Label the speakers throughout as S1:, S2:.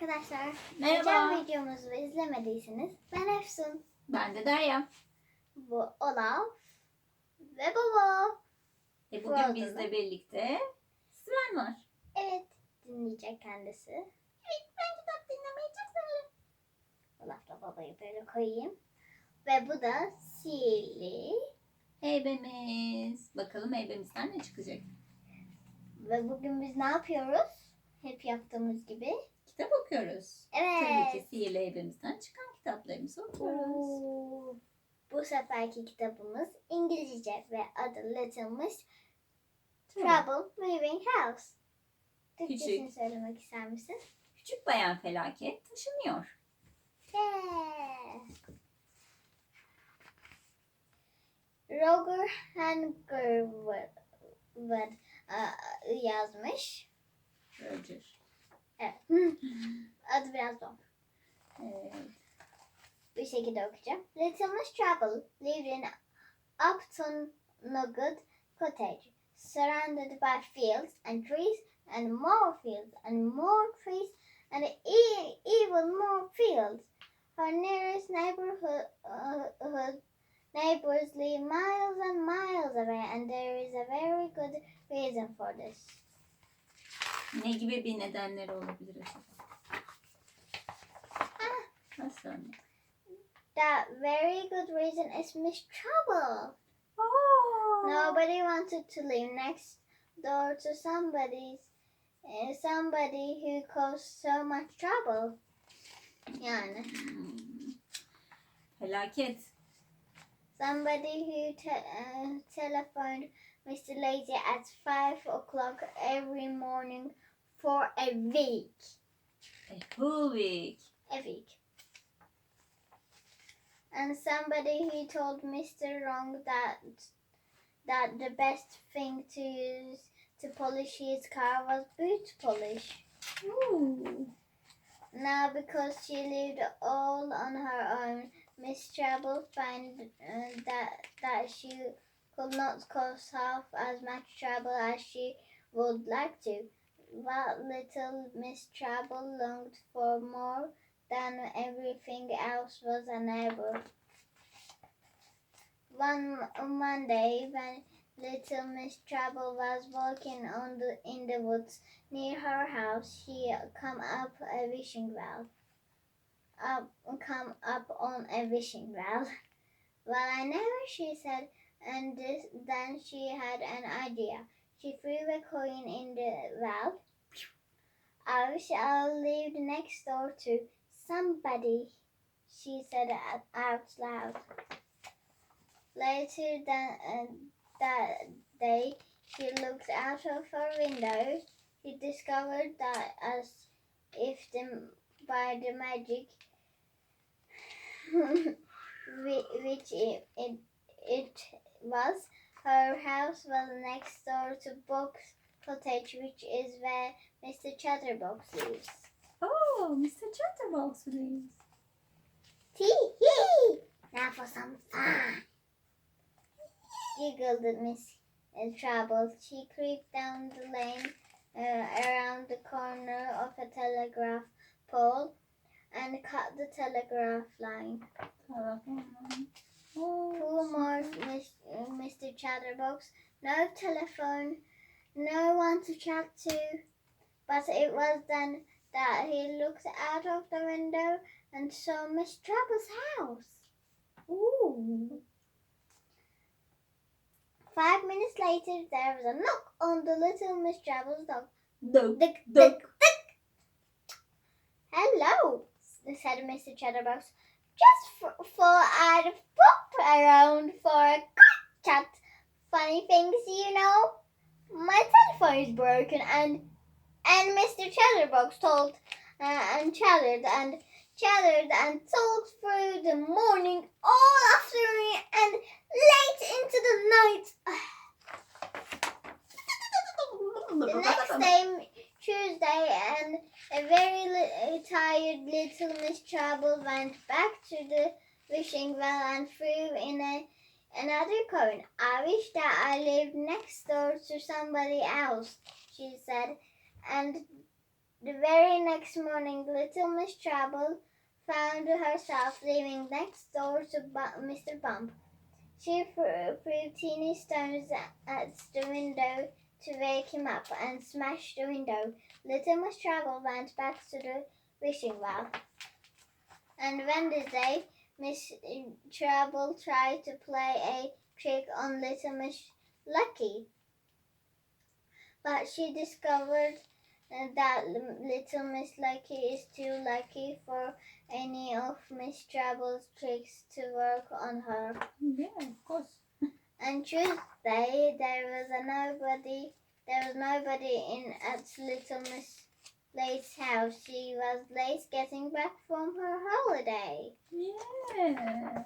S1: arkadaşlar.
S2: Merhaba.
S1: Geçen videomuzu izlemediyseniz ben Efsun.
S2: Ben de Derya.
S1: Bu Olaf ve Baba.
S2: Bugün
S1: Frozen'ın.
S2: bizle birlikte Sven var.
S1: Evet, dinleyecek kendisi.
S2: Evet, ben kitap dinlemeyi çok severim.
S1: Olaf'la Baba'yı böyle koyayım. Ve bu da sihirli.
S2: Heybemiz. Bakalım heybemizden ne çıkacak?
S1: Ve bugün biz ne yapıyoruz? Hep yaptığımız gibi.
S2: Kitap okuyoruz.
S1: Evet.
S2: Tabii ki sihirli heybemizden çıkan kitaplarımızı okuyoruz.
S1: Bu seferki kitabımız İngilizce ve adı Little Miss Trouble Moving House. Türkçesini
S2: Küçük.
S1: söylemek ister misin?
S2: Küçük bayan felaket taşınıyor.
S1: Yeah. Roger Hargreaves yazmış.
S2: Roger.
S1: Evet. Adı biraz zor.
S2: Evet.
S1: Bir şekilde okuyacağım. Little Miss Trouble lived in Upton Nugget cottage, surrounded by fields and trees, and more fields and more trees, and even more fields. Her nearest neighbors live miles and miles away, and there is a very good reason for this.
S2: Ne gibi bir nedenleri olabilir acaba? Nasıl?
S1: That very good reason is Miss Trouble.
S2: Oh.
S1: Nobody wanted to live next door to somebody who caused so much trouble. Yani
S2: Felaket.
S1: somebody who telephoned Mr. Lazy at 5 o'clock every morning for a week.
S2: A whole week.
S1: A week. And somebody who told Mr. Wrong that the best thing to use to polish his car was boot polish.
S2: Ooh.
S1: Now, because she lived all on her own, Miss Trouble found that she could not cause half as much trouble as she would like to. But little Miss Trouble longed for more than everything else was a neighbor. One day, when little Miss Trouble was walking in the woods near her house, she come up on a wishing well. Well, I never, she said, and then she had an idea. She threw a coin in the well. I wish I lived next door to somebody, she said out loud. Later that day, she looked out of her window. She discovered that as if by the magic, which it was, her house was next door to Box Cottage, which is where Mr. Chatterbox lives.
S2: Oh, Mr. Chatterbox lives.
S1: Tee-hee! Now for some fun! Giggled Miss Trouble. She crept down the lane around the corner of a telegraph pole and cut the telegraph line. Poor Mr. Chatterbox. No telephone, no one to chat to. But it was then that he looked out of the window and saw Miss Trouble's house. Ooh. 5 minutes later, there was a knock on the little Miss Trouble's door.
S2: Dog,
S1: Dick,
S2: dog.
S1: dick, dick. Hello, said Mr. Chatterbox. Just for I'd pop around for a quick chat. Funny things, you know. My telephone is broken, and Mr. Chatterbox told and chattered and talked through the morning, all afternoon, and late into the night. The next day, Tuesday, and a very tired little Miss Trouble went back to the wishing well and threw in another coin. I wish that I lived next door to somebody else, she said, and The very next morning, little Miss Trouble found herself living next door to Mr. Bump. She threw teeny stones at the window to wake him up and smashed the window. Little Miss Trouble went back to the wishing well. And Wednesday, Miss Trouble tried to play a trick on little Miss Lucky. But she discovered that little Miss Lucky is too lucky for any of Miss Trouble's tricks to work on her.
S2: Yeah, of course.
S1: On Tuesday, there was nobody in at little Miss Late's house. She was late getting back from her holiday.
S2: Yeah.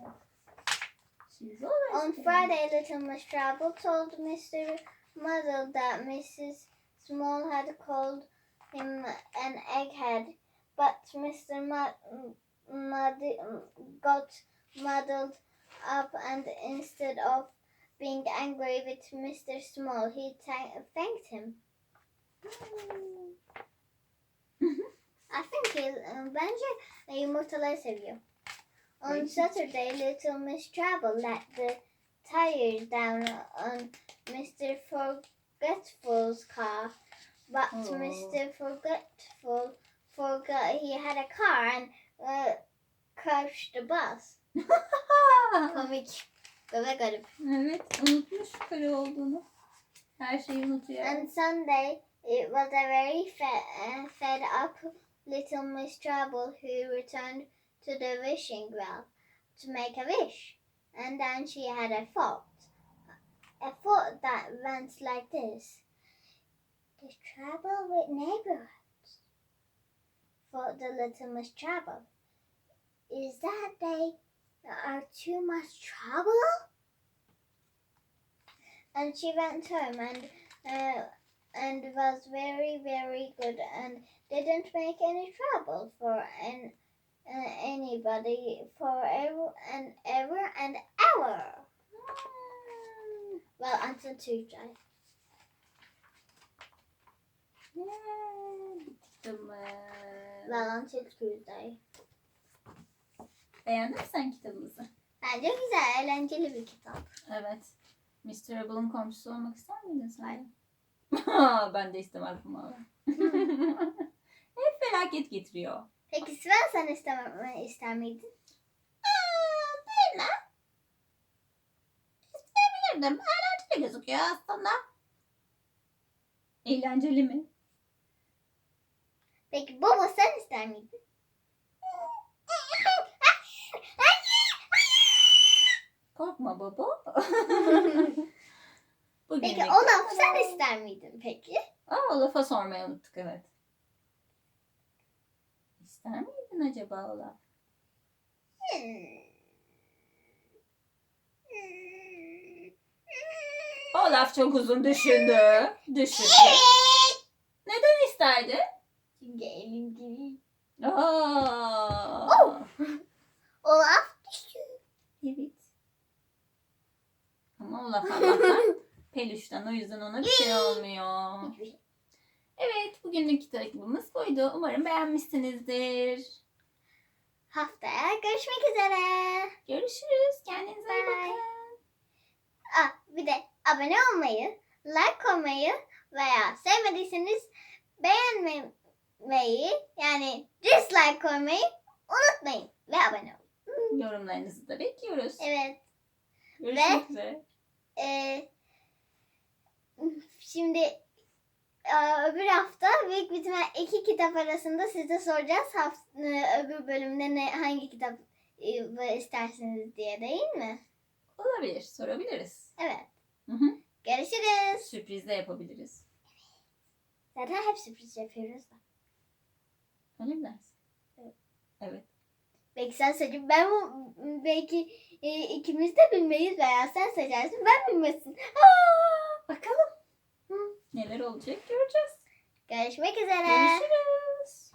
S2: She's always
S1: On Friday, little Miss Trouble told Mr. Muddle that Mrs. Small had called him an egghead, but Mr. got muddled up, and instead of being angry with Mr. Small, he thanked him. I think bence yumurtaları seviyor. On Saturday, little Miss Trouble let the tires down on Mr. Forgetful's car, but Mr. Forgetful forgot he had a car and crashed the bus. Komik. Bebek garip.
S2: Evet, unutmuş karı olduğunu. Her şeyi unutuyor.
S1: And Sunday, it was a very fed up little Miss Trouble who returned to the wishing well to make a wish. And then she had a thought that went like this. The trouble with neighborhoods, thought the little Miss Trouble, is that they are too much trouble. And she went home and was very, very good and didn't make any trouble for anybody forever and ever. Well, until Tuesday.
S2: Bittim.
S1: Well, until Tuesday.
S2: Beğendin mi sen kitabımızı?
S1: Bence güzel, eğlenceli bir kitap.
S2: Evet. Mr. Abel'ın komşusu olmak ister miydin sen?
S1: Hayır.
S2: Ben de istemezdim abi. Hep felaket getiriyor.
S1: Peki Sven, sen ister miydin?
S2: Bilmem. İsteyebilirdim. Eğlenceli gözüküyor aslında. Eğlenceli mi?
S1: Peki Bobo, sen ister miydin?
S2: Korkma baba.
S1: Peki Olaf, sen ister miydin peki?
S2: Olaf'a sormayı unuttuk, evet. İster miydin acaba Olaf? Olaf çok uzun düşündü. Neden isterdi?
S1: Çünkü eğlenceli. Olaf düştü.
S2: Evet. Ama Olaf Allah'tan peluştan, o yüzden ona bir şey olmuyor.
S1: Hiçbir şey.
S2: Evet, bugünlük kitabımız buydu. Umarım beğenmişsinizdir.
S1: Haftaya görüşmek üzere.
S2: Görüşürüz. Kendinize iyi
S1: Bye.
S2: bakın.
S1: Bir de abone olmayı, like koymayı veya sevmediyseniz beğenmeyi, yani dislike koymayı unutmayın ve abone olun.
S2: Yorumlarınızı da bekliyoruz.
S1: Evet.
S2: Görüşmek üzere.
S1: Şimdi öbür hafta büyük bir ihtimal 2 kitap arasında size soracağız. Öbür bölümde hangi kitap istersiniz diye, değil mi?
S2: Olabilir. Sorabiliriz.
S1: Evet.
S2: Hı.
S1: Görüşürüz.
S2: Sürpriz de yapabiliriz.
S1: Zaten hep sürpriz yapıyoruz da.
S2: Öyle mi dersin?
S1: Evet.
S2: Evet.
S1: Belki sen seçin. Belki ikimiz de bilmeyiz veya sen seçersin, ben bilmesin.
S2: Bakalım. Neler olacak göreceğiz.
S1: Görüşmek üzere.
S2: Görüşürüz.